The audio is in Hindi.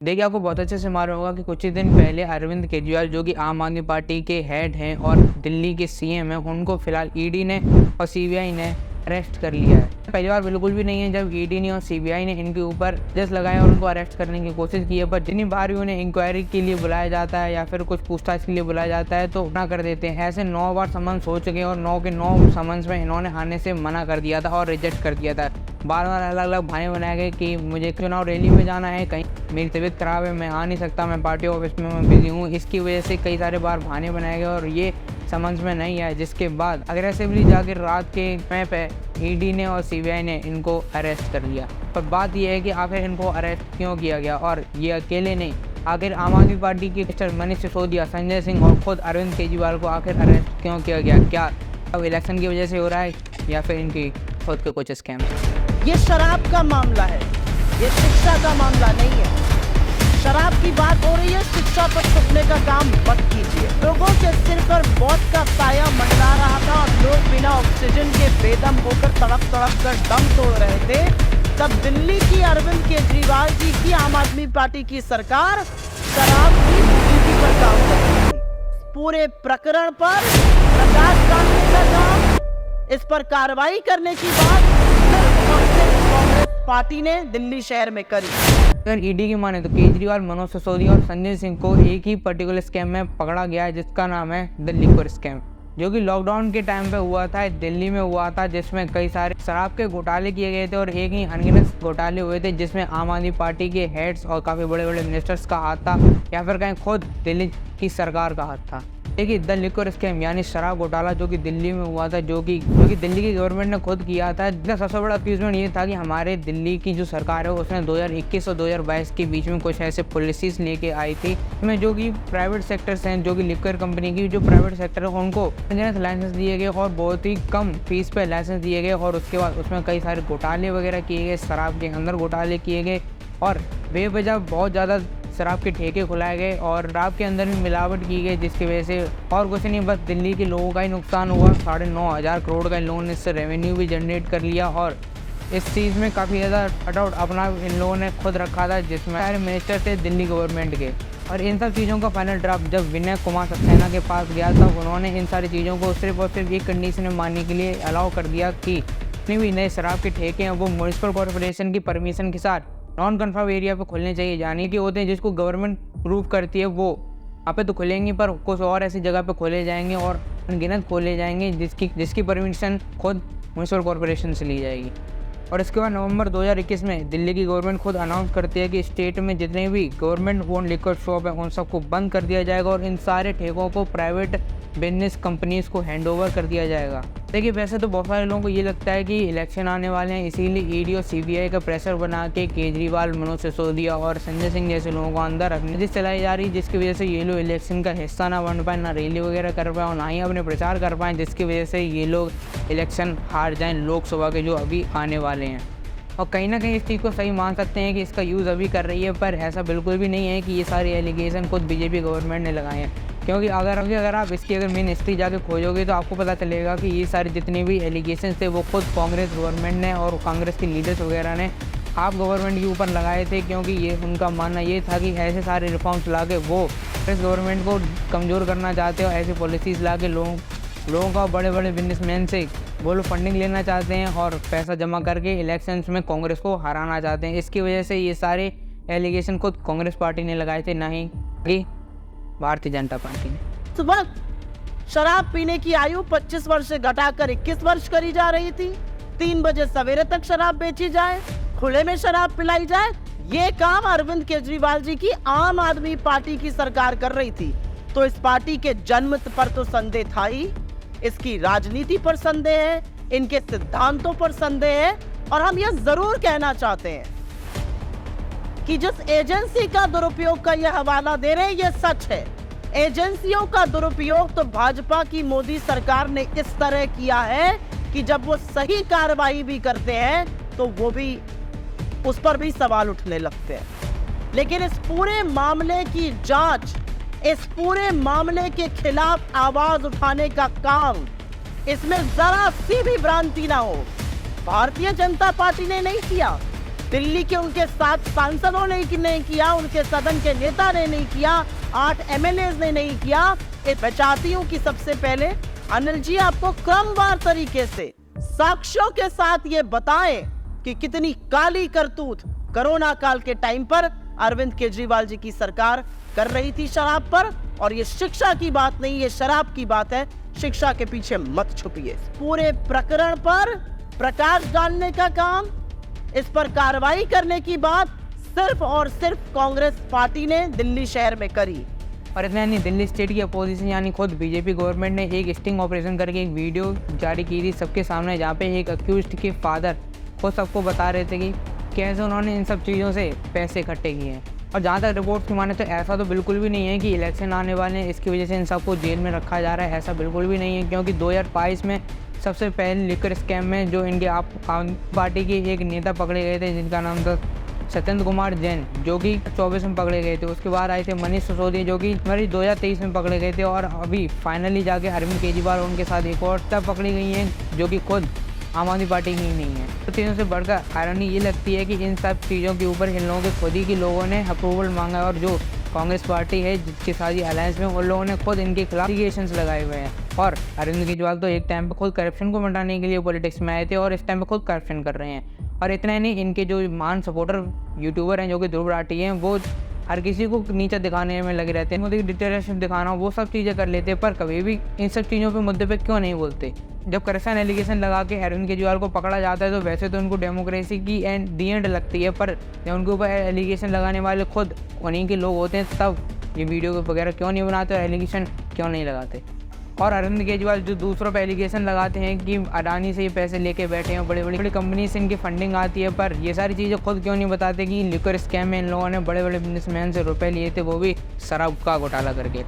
देखिए, आपको बहुत अच्छे से मालूम होगा कि कुछ ही दिन पहले अरविंद केजरीवाल जो कि आम आदमी पार्टी के हेड हैं और दिल्ली के सीएम हैं, उनको फिलहाल ईडी ने और सीबीआई ने अरेस्ट कर लिया है। पहली बार बिल्कुल भी नहीं है जब ईडी ने और सीबीआई ने इनके ऊपर जज लगाया और उनको अरेस्ट करने की कोशिश की है, पर जितनी बार भी उन्हें इंक्वायरी के लिए बुलाया जाता है या फिर कुछ पूछताछ के लिए बुलाया जाता है तो ना कर देते हैं। ऐसे 9 बार समन्स हो चुके हैं और 9 के 9 समन्स में इन्होंने आने से मना कर दिया था और रिजेक्ट कर दिया था। बार-बार अलग-अलग बहाने बनाए गए कि मुझे चुनाव रैली में जाना है, कहीं मेरी तबीयत ख़राब है, मैं आ नहीं सकता, मैं पार्टी ऑफिस में मैं बिज़ी हूँ। इसकी वजह से कई सारे बार बहाने बनाए गए और ये समझ में नहीं आया, जिसके बाद अग्रेसिवली जाकर रात के समय पे ईडी ने और सीबीआई ने इनको अरेस्ट कर लिया। पर बात यह है कि आखिर इनको अरेस्ट क्यों किया गया, और ये अकेले नहीं, आखिर आम आदमी पार्टी के मिस्टर मनीष सिसोदिया, संजय सिंह और खुद अरविंद केजरीवाल को आखिर अरेस्ट क्यों किया गया? क्या अब इलेक्शन की वजह से हो रहा है या फिर इनकी खुद के कुछ स्कैम? ये शराब का मामला है, ये शिक्षा का मामला नहीं है। शराब की बात हो रही है, शिक्षा पर थूकने का काम मत कीजिए। लोगों के सिर पर मौत का साया मंडरा रहा था और लोग बिना ऑक्सीजन के बेदम होकर तड़प तड़प कर दम तोड़ रहे थे, तब दिल्ली की अरविंद केजरीवाल जी की आम आदमी पार्टी की सरकार शराब की नीति पर काम कर रही थी। पूरे प्रकरण पर प्रकाश डालने का काम, इस पर कार्रवाई करने की बात सिर्फ और सिर्फ कांग्रेस पार्टी ने दिल्ली शहर में करी। अगर ईडी की माने तो केजरीवाल, मनोज सिसोदिया और संजय सिंह को एक ही पर्टिकुलर स्कैम में पकड़ा गया है, जिसका नाम है द लिक्वर स्कैम, जो कि लॉकडाउन के टाइम पे हुआ था, दिल्ली में हुआ था, जिसमें कई सारे शराब के घोटाले किए गए थे और एक ही अनगिनत घोटाले हुए थे, जिसमें आम आदमी पार्टी के हेड्स और काफ़ी बड़े बड़े मिनिस्टर्स का हाथ था या फिर कहीं खुद दिल्ली की सरकार का हाथ था। देखिए, द लिक्वर स्कैम यानी शराब घोटाला जो कि दिल्ली में हुआ था, जो कि दिल्ली की गवर्नमेंट ने खुद किया था, जिसका सबसे बड़ा अक्यूजमेंट ये था कि हमारे दिल्ली की जो सरकार है उसने 2021 और 2022 के बीच में कुछ ऐसे पॉलिसीज लेके आई थी, इसमें जो कि प्राइवेट सेक्टर्स हैं, जो कि लिक्वर कंपनी की जो प्राइवेट सेक्टर है उनको लाइसेंस दिए गए और बहुत ही कम फीस पे लाइसेंस दिए गए और उसके बाद उसमें कई सारे घोटाले वगैरह किए गए, शराब के अंदर घोटाले किए गए और बेवजह बहुत ज़्यादा शराब के ठेके खुलाए गए और शराब के अंदर भी मिलावट की गई, जिसकी वजह से और कुछ नहीं, बस दिल्ली के लोगों का ही नुकसान हुआ। 9,500 करोड़ का लोन इससे रेवेन्यू भी जनरेट कर लिया और इस चीज़ में काफ़ी ज़्यादा अडाउट अपना इन लोगों ने खुद रखा था, जिसमें सारे मिनिस्टर थे दिल्ली गवर्नमेंट के। और इन सब चीज़ों का फाइनल ड्राफ्ट जब विनय कुमार सक्सेना के पास गया था, उन्होंने इन सारी चीज़ों को सिर्फ और सिर्फ एक कंडीशन में मानने के लिए अलाउ कर दिया कि जितने भी नए शराब के ठेके हैं वो म्यूनिसिपल कॉर्पोरेशन की परमिशन के साथ नॉन कन्फर्म एरिया पे खुलने चाहिए, यानी कि होते हैं जिसको गवर्नमेंट प्रूव करती है वो वहाँ पे तो खुलेंगी, पर कुछ और ऐसी जगह पे खोले जाएंगे और अनगिनत खोले जाएंगे जिसकी परमिशन खुद म्यूनिसिपल कॉर्पोरेशन से ली जाएगी। और इसके बाद नवंबर 2021 में दिल्ली की गवर्नमेंट खुद अनाउंस करती है कि स्टेट में जितने भी गवर्नमेंट ओन लिक्वर शॉप है उन सबको बंद कर दिया जाएगा और इन सारे ठेकों को प्राइवेट बिजनेस कंपनीज को हैंड ओवर कर दिया जाएगा। देखिए, वैसे तो बहुत सारे लोगों को ये लगता है कि इलेक्शन आने वाले हैं, इसीलिए ईडी और सीबीआई का प्रेशर बना के केजरीवाल, मनोज सिसोदिया और संजय सिंह जैसे लोगों को अंदर रखने चलाई जा रही है, जिसकी वजह से ये लोग इलेक्शन का हिस्सा ना बन पाए, ना रैली वगैरह कर पाए और ना ही अपने प्रचार कर पाएँ, जिसकी वजह से ये लोग इलेक्शन हार जाएँ लोकसभा के जो अभी आने वाले हैं। और कहीं ना कहीं इस चीज़ को सही मान सकते हैं कि इसका यूज़ अभी कर रही है, पर ऐसा बिल्कुल भी नहीं है कि ये सारे एलिगेशन खुद बीजेपी गवर्नमेंट ने लगाए हैं, क्योंकि अगर आप इसकी मेन हिस्ट्री जाके खोजोगे तो आपको पता चलेगा कि ये सारे जितने भी एलिगेशन थे वो खुद कांग्रेस गवर्नमेंट ने और कांग्रेस के लीडर्स वगैरह ने आप गवर्नमेंट के ऊपर लगाए थे, क्योंकि ये उनका मानना ये था कि ऐसे सारे रिफॉर्म्स ला के वो कांग्रेस गवर्नमेंट को कमज़ोर करना चाहते हो, ऐसी पॉलिसीज़ ला के लोगों का बड़े बड़े बिजनेसमैन से वो लोग फंडिंग लेना चाहते हैं और पैसा जमा करके इलेक्शंस में कांग्रेस को हराना चाहते हैं। इसकी वजह से ये सारे एलिगेशन खुद कांग्रेस पार्टी ने लगाए थे, ना ही भारतीय जनता पार्टी ने। सुबह शराब पीने की आयु 25 वर्ष से घटाकर 21 वर्ष करी जा रही थी। 3 बजे सवेरे तक शराब बेची जाए, खुले में शराब पिलाई जाए, ये काम अरविंद केजरीवाल जी की आम आदमी पार्टी की सरकार कर रही थी। तो इस पार्टी के जन्म पर तो संदेह था ही, इसकी राजनीति पर संदेह है, इनके सिद्धांतों पर संदेह है और हम यह जरूर कहना चाहते हैं कि जिस एजेंसी का दुरुपयोग का यह हवाला दे रहे हैं यह सच है। एजेंसियों का दुरुपयोग तो भाजपा की मोदी सरकार ने इस तरह किया है कि जब वो सही कार्रवाई भी करते हैं तो वो भी उस पर भी सवाल उठने लगते हैं। लेकिन इस पूरे मामले की जांच, इस पूरे मामले के खिलाफ आवाज उठाने का काम, इसमें जरा सी भी भ्रांति ना हो, भारतीय जनता पार्टी ने नहीं किया। दिल्ली के उनके 7 सांसदों ने नहीं किया, उनके सदन के नेता ने नहीं किया, 8 एमएलए ने नहीं किया। मैं चाहती हूँ कि सबसे पहले अनिल जी आपको क्रमवार तरीके से साक्ष्यों के साथ ये बताएं कि कितनी काली करतूत कोरोना काल के टाइम पर अरविंद केजरीवाल जी की सरकार कर रही थी शराब पर। और ये शिक्षा की बात नहीं, ये शराब की बात है। शिक्षा के पीछे मत छुपिए। पूरे प्रकरण पर प्रकाश डालने का काम, इस पर कार्रवाई करने की बात सिर्फ और सिर्फ कांग्रेस पार्टी ने दिल्ली शहर में करी। और इतना नहीं, दिल्ली स्टेट की अपोजिशन यानी खुद बीजेपी गवर्नमेंट ने एक स्टिंग ऑपरेशन करके एक वीडियो जारी की थी सबके सामने, जहाँ पे एक अक्यूज्ड के फादर खुद सबको बता रहे थे कि कैसे उन्होंने इन सब चीज़ों से पैसे इकट्ठे किए हैं। और जहाँ तक रिपोर्ट्स की माने तो ऐसा तो बिल्कुल भी नहीं है कि इलेक्शन आने वाले हैं इसकी वजह से इन सबको जेल में रखा जा रहा है, ऐसा बिल्कुल भी नहीं है। क्योंकि 2022 में सबसे पहले लिकर स्कैम में जो इंडिया आम पार्टी के एक नेता पकड़े गए थे जिनका नाम था सत्येंद्र कुमार जैन, जो कि 24 में पकड़े गए थे। उसके बाद आए थे मनीष सिसोदिया जो कि 2023 में पकड़े गए थे। और अभी फाइनली जाके अरविंद केजरीवाल उनके साथ एक और तब पकड़ी गई हैं जो कि खुद आम आदमी पार्टी की ही नहीं है। तो चीज़ों से बढ़कर आयरनी ये लगती है कि इन सब चीज़ों के ऊपर इन लोगों के खुद ही के लोगों ने अप्रूवल मांगा है। और जो कांग्रेस पार्टी है जिसके साथ ही अलायंस में, उन लोगों ने खुद इनके खिलाफ एलिगेशंस लगाए हुए हैं। और अरविंद केजरीवाल तो एक टाइम पे खुद करप्शन को मिटाने के लिए पॉलिटिक्स में आए थे और इस टाइम पे खुद करप्शन कर रहे हैं। और इतना ही नहीं, इनके जो महान सपोर्टर यूट्यूबर हैं जो कि ध्रुव राठी हैं, वो हर किसी को नीचे दिखाने में लगे रहते हैं। मोदी की डिक्टेटरशिप दिखाना वो सब चीज़ें कर लेते हैं, पर कभी भी इन सब चीज़ों पे मुद्दे पे क्यों नहीं बोलते। जब करप्शन एलिगेशन लगा के अरविंद केजरीवाल को पकड़ा जाता है तो वैसे तो उनको डेमोक्रेसी की दी एंड लगती है, पर जब उनके ऊपर एलिगेशन लगाने वाले खुद उन्हीं के लोग होते हैं तब ये वीडियो वगैरह क्यों नहीं बनाते और एलिगेशन क्यों नहीं लगाते। और अरविंद केजरीवाल जो दूसरों पर एलिगेशन लगाते हैं कि अडानी से ये पैसे लेके बैठे हैं, बड़ी बड़ी कंपनी से इनकी फंडिंग आती है, पर ये सारी चीज़ें खुद क्यों नहीं बताते कि लिकर स्कैम में इन लोगों ने बड़े बड़े बिजनेसमैन से रुपए लिए थे, वो भी शराब का घोटाला करके।